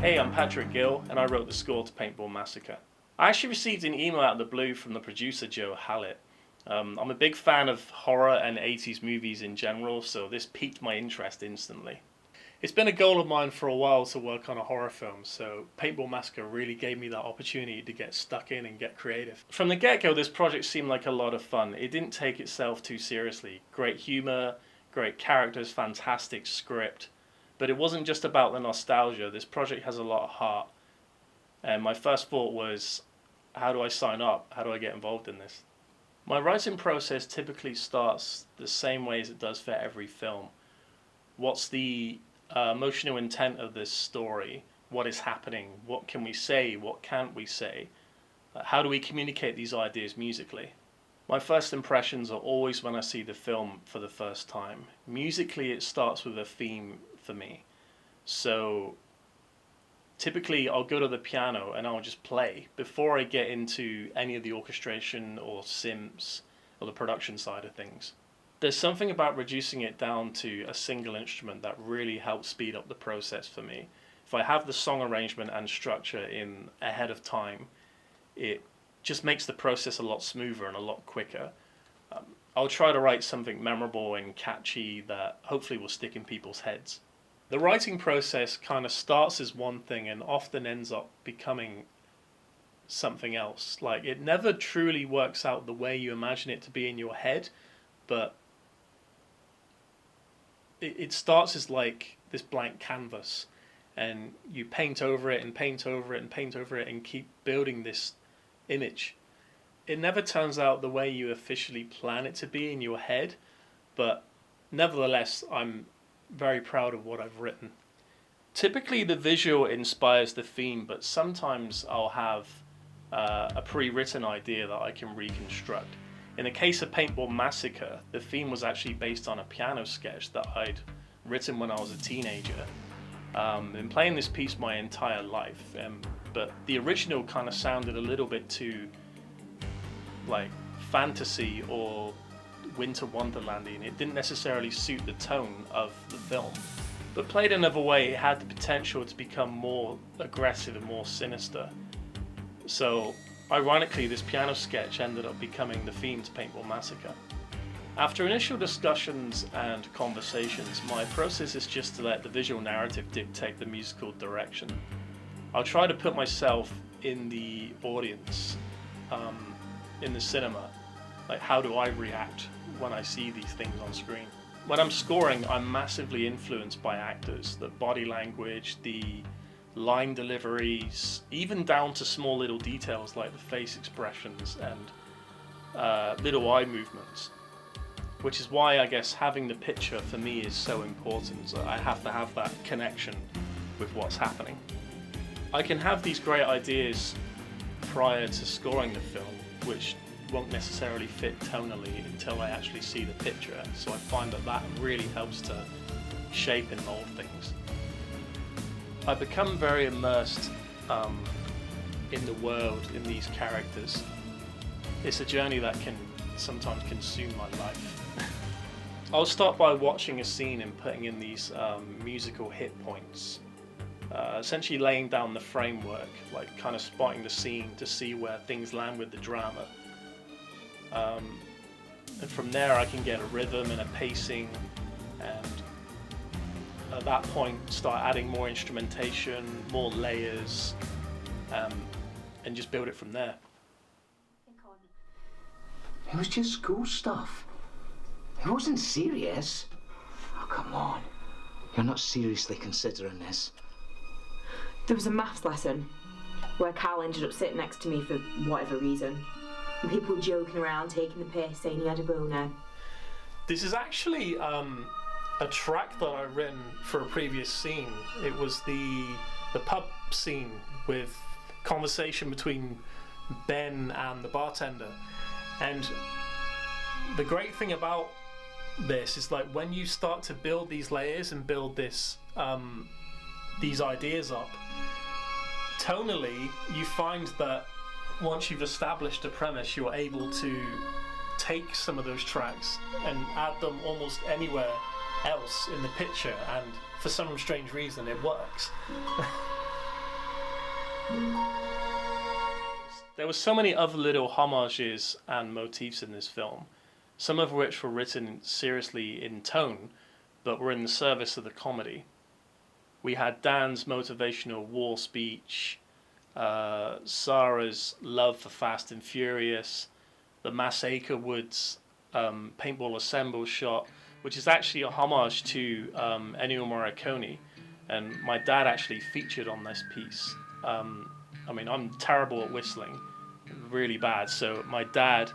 Hey, I'm Patrick Gill, and I wrote the score to Paintball Massacre. I actually received an email out of the blue from the producer, Joe Hallett. I'm a big fan of horror and 80s movies in general, so this piqued my interest instantly. It's been a goal of mine for a while to work on a horror film, so Paintball Massacre really gave me that opportunity to get stuck in and get creative. From the get-go, this project seemed like a lot of fun. It didn't take itself too seriously. Great humor, great characters, fantastic script. But it wasn't just about the nostalgia. This project has a lot of heart. And my first thought was, how do I sign up? How do I get involved in this? My writing process typically starts the same way as it does for every film. What's the emotional intent of this story? What is happening? What can we say? What can't we say? How do we communicate these ideas musically? My first impressions are always when I see the film for the first time. Musically, it starts with a theme for me. So typically I'll go to the piano and I'll just play before I get into any of the orchestration or synths or the production side of things. There's something about reducing it down to a single instrument that really helps speed up the process for me. If I have the song arrangement and structure in ahead of time, it just makes the process a lot smoother and a lot quicker. I'll try to write something memorable and catchy that hopefully will stick in people's heads. The writing process kind of starts as one thing and often ends up becoming something else. Like, it never truly works out the way you imagine it to be in your head, but it starts as like this blank canvas, and you paint over it and paint over it and paint over it and keep building this image. It never turns out the way you officially plan it to be in your head, but nevertheless, I'm very proud of what I've written. Typically the visual inspires the theme, but sometimes I'll have a pre-written idea that I can reconstruct. In the case of Paintball Massacre, the theme was actually based on a piano sketch that I'd written when I was a teenager. Been playing this piece my entire life, but the original kind of sounded a little bit too like fantasy or Winter Wonderlandy, and it didn't necessarily suit the tone of the film. But played another way, it had the potential to become more aggressive and more sinister. So ironically, this piano sketch ended up becoming the theme to Paintball Massacre. After initial discussions and conversations, my process is just to let the visual narrative dictate the musical direction. I'll try to put myself in the audience, in the cinema. Like, how do I react when I see these things on screen? When I'm scoring, I'm massively influenced by actors, the body language, the line deliveries, even down to small little details like the face expressions and little eye movements. Which is why I guess having the picture for me is so important. So I have to have that connection with what's happening. I can have these great ideas prior to scoring the film, which won't necessarily fit tonally until I actually see the picture. So I find that really helps to shape and mold things. I become very immersed in the world, in these characters. It's a journey that can sometimes consume my life. I'll start by watching a scene and putting in these musical hit points. Essentially laying down the framework, like kind of spotting the scene to see where things land with the drama. And from there I can get a rhythm and a pacing, and at that point start adding more instrumentation, more layers, and just build it from there. It was just school stuff. It wasn't serious. Oh, come on. You're not seriously considering this. There was a maths lesson where Carl ended up sitting next to me for whatever reason. And people were joking around, taking the piss, saying he had a boner. This is actually a track that I've written for a previous scene. It was the pub scene with conversation between Ben and the bartender. And the great thing about this is, like, when you start to build these layers and build this these ideas up, tonally you find that once you've established a premise, you're able to take some of those tracks and add them almost anywhere else in the picture, and for some strange reason it works. There were so many other little homages and motifs in this film, some of which were written seriously in tone, but were in the service of the comedy. We had Dan's motivational war speech, Sarah's love for Fast and Furious, the Massacre Woods paintball assemble shot, which is actually a homage to Ennio Morricone, and my dad actually featured on this piece. I mean, I'm terrible at whistling, really bad, so my dad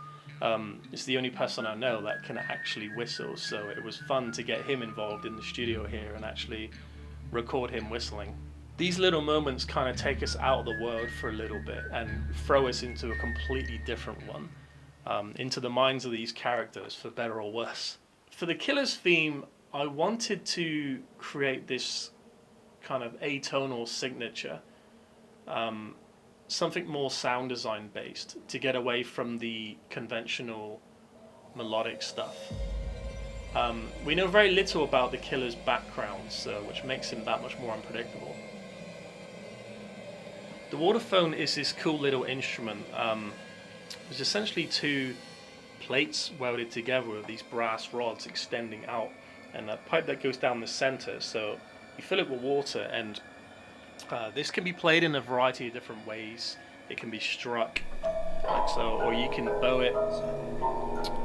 is the only person I know that can actually whistle, so it was fun to get him involved in the studio here and actually record him whistling. These little moments kind of take us out of the world for a little bit and throw us into a completely different one, into the minds of these characters, for better or worse. For the killer's theme, I wanted to create this kind of atonal signature, something more sound design based, to get away from the conventional melodic stuff. We know very little about the killer's background, which makes him that much more unpredictable. The waterphone is this cool little instrument. It's essentially two plates welded together with these brass rods extending out, and a pipe that goes down the center. So you fill it with water, and this can be played in a variety of different ways. It can be struck like so, or you can bow it.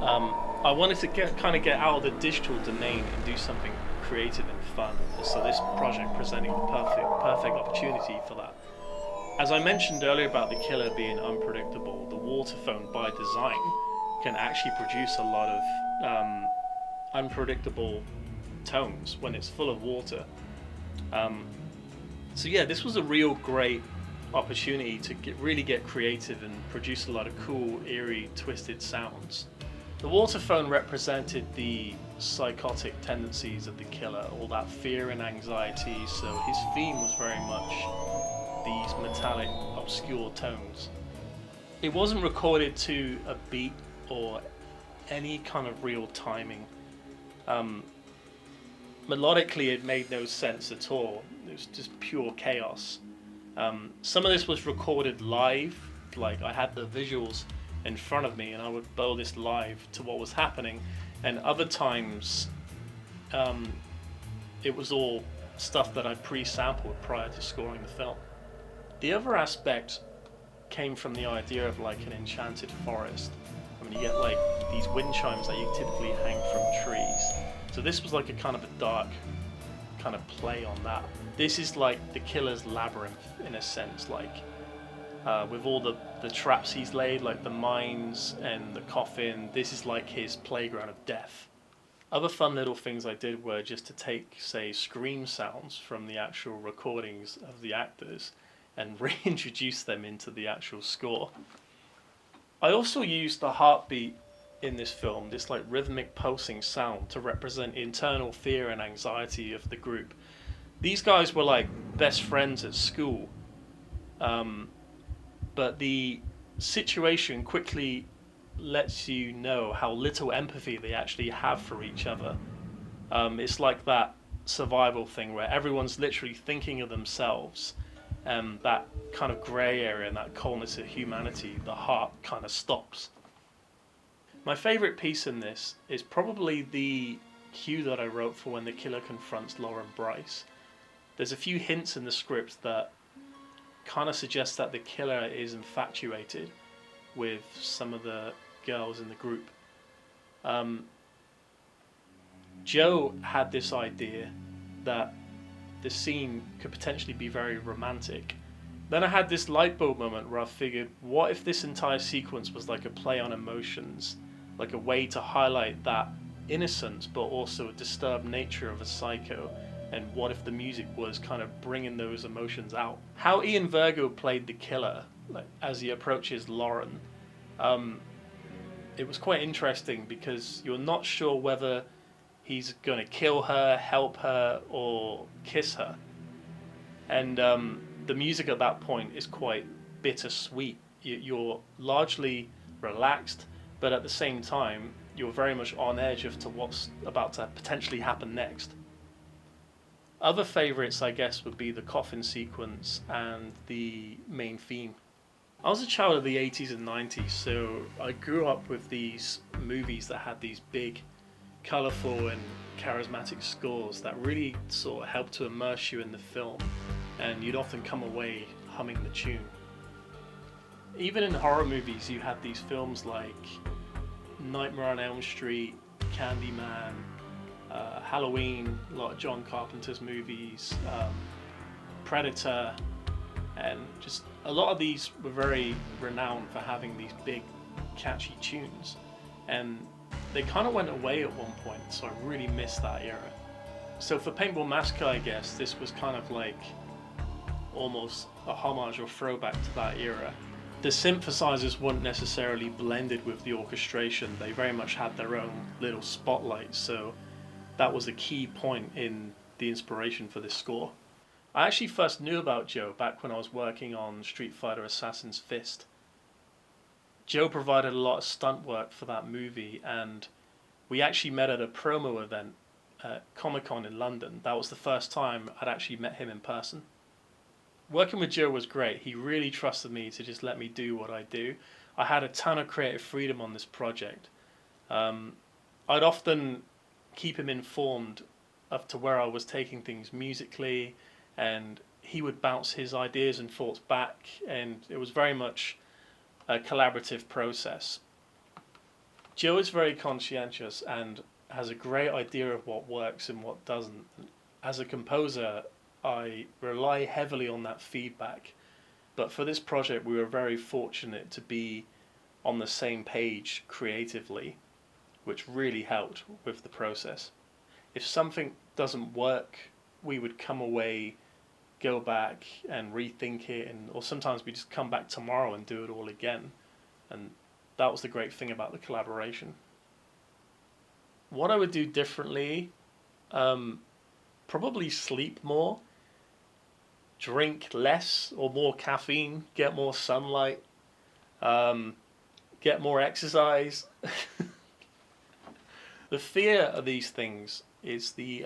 I wanted to get out of the digital domain and do something creative and fun. So this project presenting the perfect opportunity for that. As I mentioned earlier about the killer being unpredictable, the waterphone by design can actually produce a lot of unpredictable tones when it's full of water. So yeah, this was a real great opportunity to really get creative and produce a lot of cool, eerie, twisted sounds. The waterphone represented the psychotic tendencies of the killer, all that fear and anxiety, so his theme was very much these metallic, obscure tones. It wasn't recorded to a beat or any kind of real timing. Melodically, it made no sense at all. It was just pure chaos. Some of this was recorded live, like I had the visuals in front of me and I would bow this live to what was happening, and other times it was all stuff that I pre-sampled prior to scoring the film. The other aspect came from the idea of like an enchanted forest. I mean, you get like these wind chimes that you typically hang from trees. So this was like a kind of a dark kind of play on that. This is like the killer's labyrinth in a sense, like with all the traps he's laid, like the mines and the coffin. This is like his playground of death. Other fun little things I did were just to take, say, scream sounds from the actual recordings of the actors and reintroduce them into the actual score. I also used the heartbeat in this film, this like rhythmic pulsing sound, to represent internal fear and anxiety of the group. These guys were like best friends at school, but the situation quickly lets you know how little empathy they actually have for each other. It's like that survival thing where everyone's literally thinking of themselves, and that kind of grey area and that coldness of humanity, the heart kind of stops. My favourite piece in this is probably the cue that I wrote for when the killer confronts Lauren Bryce. There's a few hints in the script that kind of suggest that the killer is infatuated with some of the girls in the group. Joe had this idea that the scene could potentially be very romantic. Then I had this light bulb moment where I figured, what if this entire sequence was like a play on emotions, like a way to highlight that innocence but also a disturbed nature of a psycho, and what if the music was kind of bringing those emotions out? How Ian Virgo played the killer, like as he approaches Lauren, it was quite interesting because you're not sure whether he's going to kill her, help her, or kiss her. And the music at that point is quite bittersweet. You're largely relaxed, but at the same time, you're very much on edge as to what's about to potentially happen next. Other favourites, I guess, would be the coffin sequence and the main theme. I was a child of the 80s and 90s, so I grew up with these movies that had these big, colourful and charismatic scores that really sort of helped to immerse you in the film, and you'd often come away humming the tune. Even in horror movies, you had these films like Nightmare on Elm Street, Candyman, Halloween, a lot of John Carpenter's movies, Predator, and just a lot of these were very renowned for having these big, catchy tunes. And they kind of went away at one point, so I really missed that era. So for Paintball Massacre, I guess, this was kind of like almost a homage or throwback to that era. The synthesizers weren't necessarily blended with the orchestration, they very much had their own little spotlights, so that was a key point in the inspiration for this score. I actually first knew about Joe back when I was working on Street Fighter Assassin's Fist. Joe provided a lot of stunt work for that movie, and we actually met at a promo event at Comic-Con in London. That was the first time I'd actually met him in person. Working with Joe was great. He really trusted me to just let me do what I do. I had a ton of creative freedom on this project. I'd often keep him informed of to where I was taking things musically, and he would bounce his ideas and thoughts back, and it was very much a collaborative process. Joe is very conscientious and has a great idea of what works and what doesn't. As a composer, I rely heavily on that feedback, but for this project we were very fortunate to be on the same page creatively, which really helped with the process. If something doesn't work, we would come away, go back and rethink it, or sometimes we just come back tomorrow and do it all again. And that was the great thing about the collaboration. What I would do differently, probably sleep more, drink less or more caffeine, get more sunlight, get more exercise. The fear of these things is that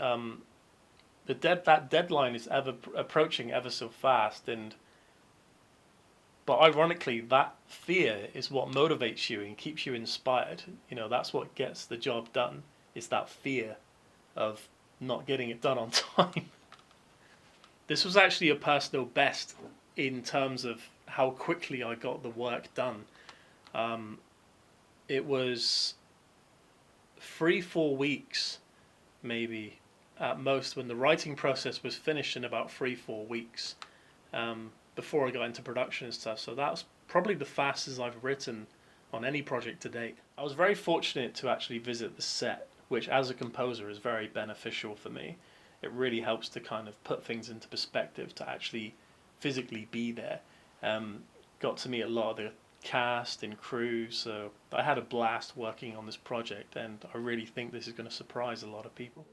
deadline is ever approaching ever so fast, but ironically that fear is what motivates you and keeps you inspired. You know, that's what gets the job done, is that fear of not getting it done on time. This was actually a personal best in terms of how quickly I got the work done. It was 3-4 weeks maybe at most when the writing process was finished, in about 3-4 weeks before I got into production and stuff. So that was probably the fastest I've written on any project to date. I was very fortunate to actually visit the set, which as a composer is very beneficial for me. It really helps to kind of put things into perspective, to actually physically be there. Got to meet a lot of the cast and crew, so I had a blast working on this project, and I really think this is going to surprise a lot of people.